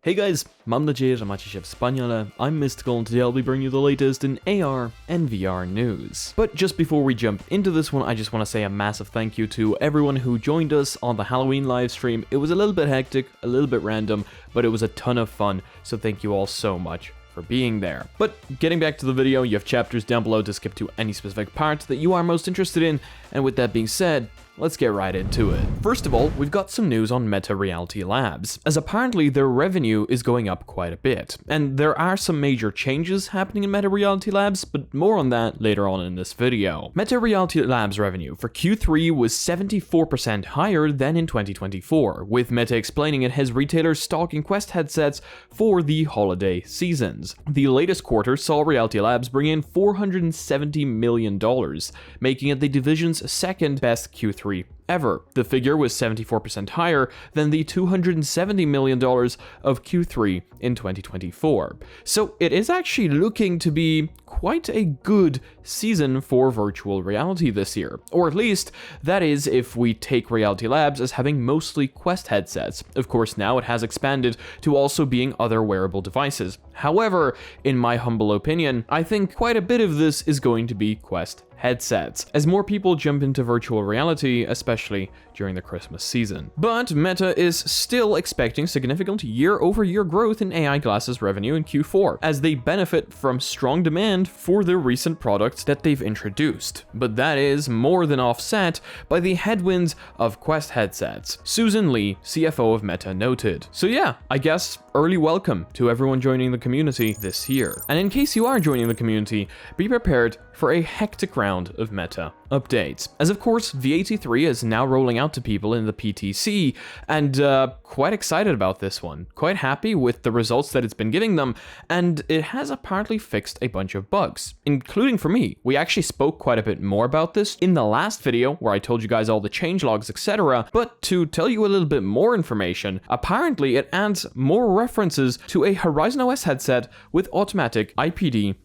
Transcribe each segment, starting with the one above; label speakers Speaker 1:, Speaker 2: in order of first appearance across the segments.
Speaker 1: Hey guys, mam nadzieję, że macie się wspaniale. I'm Mysticle and today I'll be bringing you the latest in AR and VR news. But just before we jump into this one, I just want to say a massive thank you to everyone who joined us on the Halloween livestream. It was a little bit hectic, a little bit random, but it was a ton of fun, so thank you all so much for being there. But getting back to the video, you have chapters down below to skip to any specific parts that you are most interested in, and with that being said, let's get right into it. First of all, we've got some news on Meta Reality Labs, as apparently their revenue is going up quite a bit, and there are some major changes happening in Meta Reality Labs, but more on that later on in this video. Meta Reality Labs revenue for Q3 was 74% higher than in 2024, with Meta explaining it has retailers stocking Quest headsets for the holiday seasons. The latest quarter saw Reality Labs bring in $470 million, making it the division's second best Q3 ever. The figure was 74% higher than the $270 million of Q3 in 2024. So it is actually looking to be quite a good season for virtual reality this year. Or at least, that is if we take Reality Labs as having mostly Quest headsets. Of course, now it has expanded to also being other wearable devices. However, in my humble opinion, I think quite a bit of this is going to be Quest headsets, as more people jump into virtual reality, especially during the Christmas season. But Meta is still expecting significant year-over-year growth in AI glasses revenue in Q4, as they benefit from strong demand for the recent products that they've introduced. But that is more than offset by the headwinds of Quest headsets, Susan Lee, CFO of Meta, noted. So yeah, I guess early welcome to everyone joining the community this year. And in case you are joining the community, be prepared for a hectic round of Meta updates. As of course, V83 is now rolling out to people in the PTC, and quite excited about this one. Quite happy with the results that it's been giving them, and it has apparently fixed a bunch of bugs, including for me. We actually spoke quite a bit more about this in the last video, where I told you guys all the changelogs, etc. But to tell you a little bit more information, apparently it adds more references to a Horizon OS headset with automatic IPD/IAD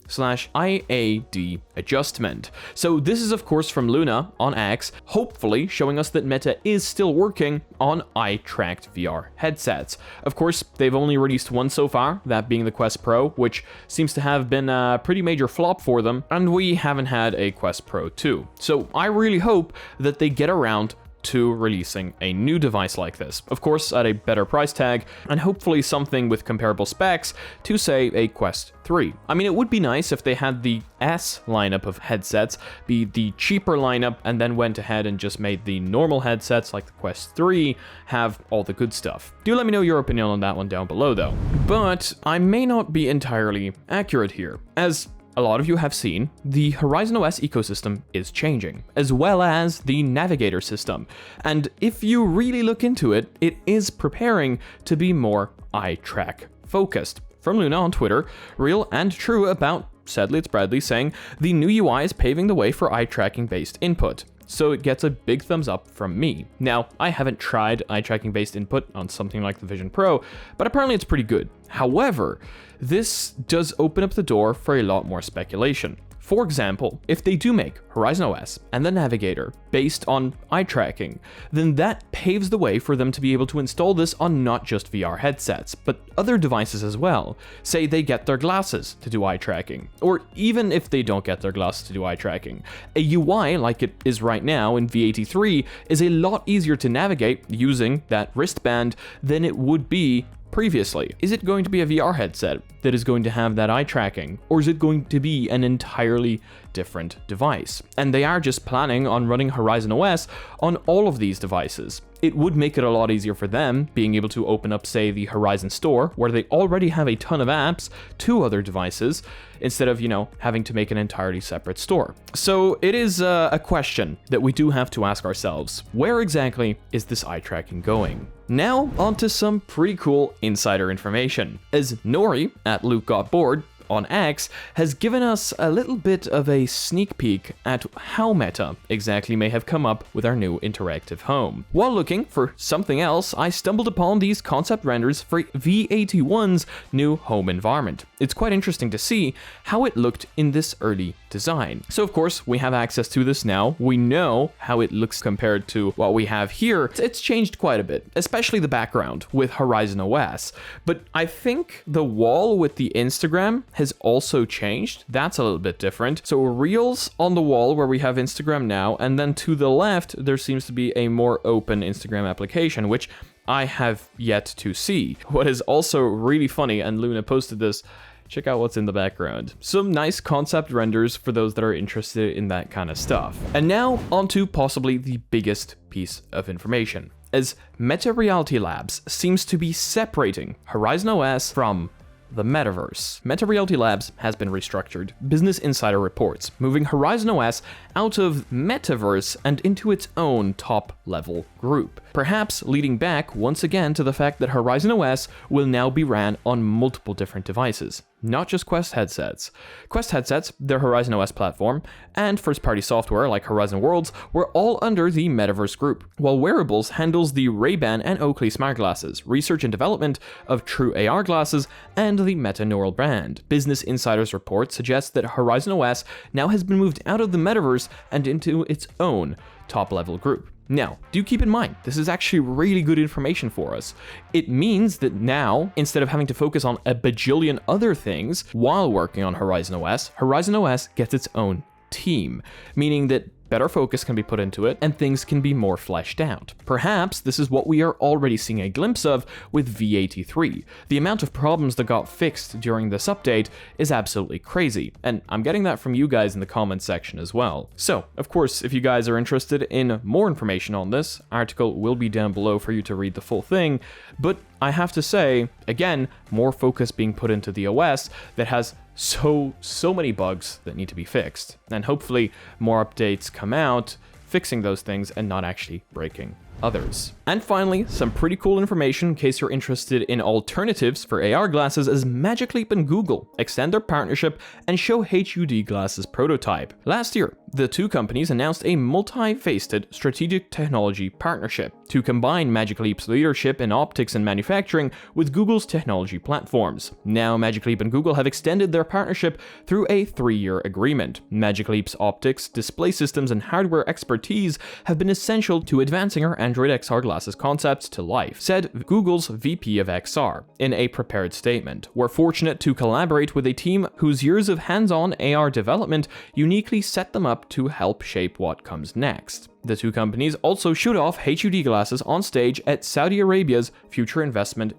Speaker 1: adjustment. So this is of course from Luna on X, hopefully showing us that Meta is still working on eye-tracked VR headsets. Of course, they've only released one so far, that being the Quest Pro, which seems to have been a pretty major flop for them, and we haven't had a Quest Pro 2. So I really hope that they get around to releasing a new device like this. Of course, at a better price tag, and hopefully something with comparable specs to, say, a Quest 3. I mean, it would be nice if they had the S lineup of headsets be the cheaper lineup, and then went ahead and just made the normal headsets like the Quest 3 have all the good stuff. Do let me know your opinion on that one down below though. But I may not be entirely accurate here, as a lot of you have seen, the Horizon OS ecosystem is changing, as well as the Navigator system. And if you really look into it, it is preparing to be more eye-track focused. From Luna on Twitter, real and true about, sadly it's Bradley, saying, the new UI is paving the way for eye-tracking based input. So it gets a big thumbs up from me. Now, I haven't tried eye-tracking based input on something like the Vision Pro, but apparently it's pretty good. However, this does open up the door for a lot more speculation. For example, if they do make Horizon OS and the Navigator based on eye tracking, then that paves the way for them to be able to install this on not just VR headsets, but other devices as well. Say they get their glasses to do eye tracking, or even if they don't get their glasses to do eye tracking, a UI like it is right now in V83 is a lot easier to navigate using that wristband than it would be previously. Is it going to be a VR headset that is going to have that eye tracking, or is it going to be an entirely different device? And they are just planning on running Horizon OS on all of these devices. It would make it a lot easier for them being able to open up, say, the Horizon Store, where they already have a ton of apps, to other devices, instead of, having to make an entirely separate store. So it is a question that we do have to ask ourselves. Where exactly is this eye tracking going? Now, onto some pretty cool insider information, as Nori at Luke Got Bored on X, has given us a little bit of a sneak peek at how Meta exactly may have come up with our new interactive home. While looking for something else, I stumbled upon these concept renders for V81's new home environment. It's quite interesting to see how it looked in this early design. So of course, we have access to this now. We know how it looks compared to what we have here. It's changed quite a bit, especially the background with Horizon OS. But I think the wall with the Instagram has also changed. That's a little bit different. So Reels on the wall where we have Instagram now, and then to the left, there seems to be a more open Instagram application, which I have yet to see. What is also really funny, and Luna posted this, check out what's in the background. Some nice concept renders for those that are interested in that kind of stuff. And now onto possibly the biggest piece of information, as Meta Reality Labs seems to be separating Horizon OS from the metaverse. Meta Reality Labs has been restructured. Business Insider reports, moving Horizon OS out of metaverse and into its own top-level group. Perhaps leading back once again to the fact that Horizon OS will now be ran on multiple different devices, not just Quest headsets. Quest headsets, their Horizon OS platform, and first-party software like Horizon Worlds were all under the Metaverse group, while Wearables handles the Ray-Ban and Oakley smart glasses, research and development of true AR glasses, and the Meta Neural brand. Business Insider's report suggests that Horizon OS now has been moved out of the Metaverse and into its own top-level group. Now, do keep in mind, this is actually really good information for us. It means that now, instead of having to focus on a bajillion other things while working on Horizon OS gets its own team, meaning that better focus can be put into it and things can be more fleshed out. Perhaps this is what we are already seeing a glimpse of with V83. The amount of problems that got fixed during this update is absolutely crazy, and I'm getting that from you guys in the comments section as well. So, of course, if you guys are interested in more information on this, article will be down below for you to read the full thing, but I have to say, again, more focus being put into the OS that has so many bugs that need to be fixed, and hopefully more updates come out fixing those things and not actually breaking others. And finally, some pretty cool information in case you're interested in alternatives for AR glasses, as Magic Leap and Google extend their partnership and show HUD glasses prototype. Last year, the two companies announced a multi-faceted strategic technology partnership to combine Magic Leap's leadership in optics and manufacturing with Google's technology platforms. Now, Magic Leap and Google have extended their partnership through a 3-year agreement. Magic Leap's optics, display systems, and hardware expertise have been essential to advancing our Android XR glasses concepts to life, said Google's VP of XR in a prepared statement. We're fortunate to collaborate with a team whose years of hands-on AR development uniquely set them up to help shape what comes next. The two companies also showed off HUD glasses on stage at Saudi Arabia's Future Investment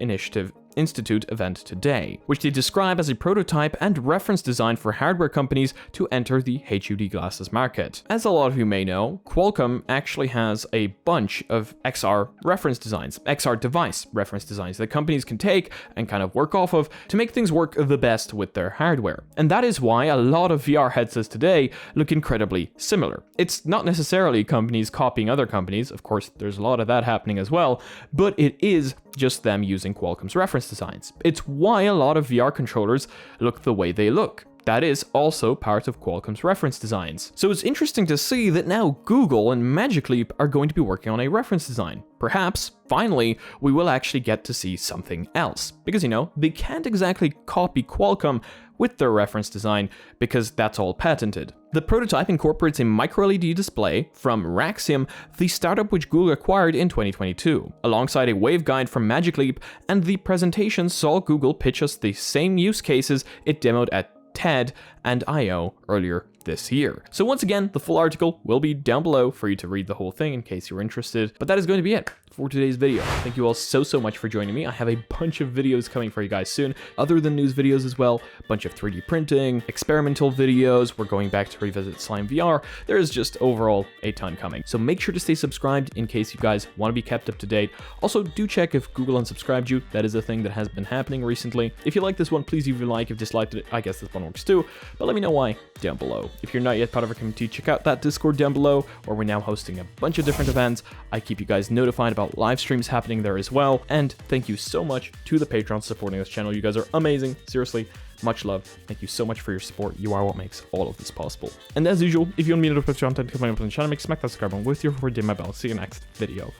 Speaker 1: Institute event today, which they describe as a prototype and reference design for hardware companies to enter the HUD glasses market. As a lot of you may know, Qualcomm actually has a bunch of XR reference designs, XR device reference designs that companies can take and kind of work off of to make things work the best with their hardware. And that is why a lot of VR headsets today look incredibly similar. It's not necessarily companies copying other companies, of course there's a lot of that happening as well, but it is just them using Qualcomm's reference designs. It's why a lot of VR controllers look the way they look. That is also part of Qualcomm's reference designs. So it's interesting to see that now Google and Magic Leap are going to be working on a reference design. Perhaps, finally, we will actually get to see something else. Because, they can't exactly copy Qualcomm with their reference design because that's all patented. The prototype incorporates a micro-LED display from Raxium, the startup which Google acquired in 2022, alongside a waveguide from Magic Leap, and the presentation saw Google pitch us the same use cases it demoed at TED and I/O earlier this year. So once again, the full article will be down below for you to read the whole thing in case you're interested. But that is going to be it for today's video. Thank you all so much for joining me. I have a bunch of videos coming for you guys soon, other than news videos as well. A bunch of 3D printing, experimental videos. We're going back to revisit Slime VR. There is just overall a ton coming. So make sure to stay subscribed in case you guys want to be kept up to date. Also, do check if Google unsubscribed you. That is a thing that has been happening recently. If you like this one, please leave a like. If you disliked it, I guess this one works too. But let me know why down below. If you're not yet part of our community, check out that Discord down below, where we're now hosting a bunch of different events. I keep you guys notified about live streams happening there as well. And thank you so much to the patrons supporting this channel. You guys are amazing. Seriously, Much love. Thank you so much for your support. You are what makes all of this possible. And as usual, if you want me to put content coming up on the channel, make smack that subscribe button with your favorite day my bell. See you next video.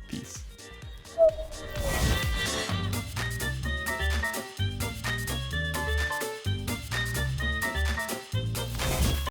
Speaker 1: Peace.